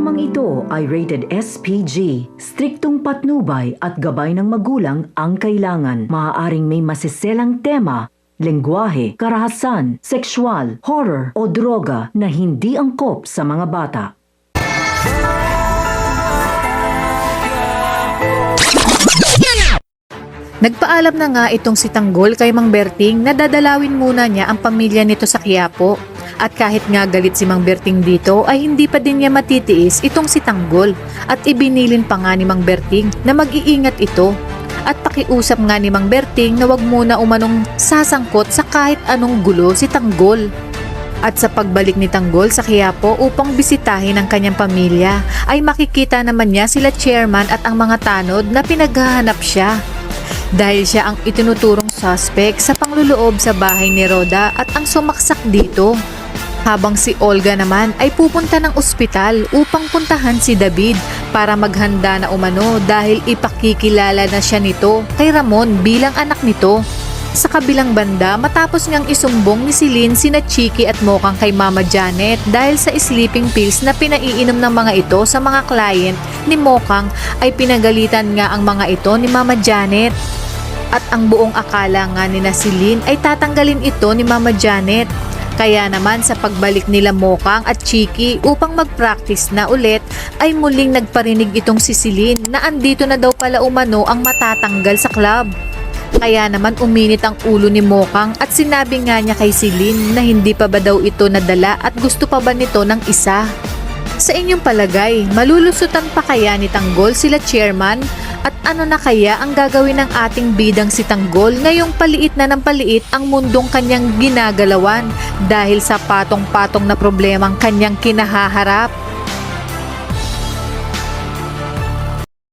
Programang ito ay rated SPG. Striktong patnubay at gabay ng magulang ang kailangan. Maaaring may masiselang tema, lengguwahe, karahasan, sexual, horror o droga na hindi angkop sa mga bata. Nagpaalam na nga itong si Tanggol kay Mang Berting na dadalawin muna niya ang pamilya nito sa Quiapo. At kahit nga galit si Mang Berting dito ay hindi pa din niya matitiis itong si Tanggol at ibinilin pa nga ni Mang Berting na mag-iingat ito at pakiusap nga ni Mang Berting na wag muna umanong sasangkot sa kahit anong gulo si Tanggol. At sa pagbalik ni Tanggol sa Quiapo upang bisitahin ang kanyang pamilya ay makikita naman niya sila chairman at ang mga tanod na pinaghahanap siya. Dahil siya ang itinuturong suspect sa pangluloob sa bahay ni Rhoda at ang sumaksak dito. Habang si Olga naman ay pupunta ng ospital upang puntahan si David para maghanda na umano dahil ipakikilala na siya nito kay Ramon bilang anak nito. Sa kabilang banda, matapos ngang isumbong ni Celine sina Chiki at Mokang kay Mama Janet dahil sa sleeping pills na pinaiinom ng mga ito sa mga client ni Mokang ay pinagalitan nga ang mga ito ni Mama Janet. At ang buong akala nga ni Celine ay tatanggalin ito ni Mama Janet. Kaya naman sa pagbalik nila Mokang at Chiki upang mag-practice na ulit ay muling nagparinig itong si Celine na andito na daw pala umano ang matatanggal sa club. Kaya naman uminit ang ulo ni Mokang at sinabi nga niya kay Celine na hindi pa ba daw ito nadala at gusto pa ba nito ng isa. Sa inyong palagay, malulusutan pa kaya ni Tanggol sila chairman? At ano na kaya ang gagawin ng ating bidang si Tanggol ngayong paliit na ng paliit ang mundong kanyang ginagalawan dahil sa patong-patong na problemang kanyang kinahaharap?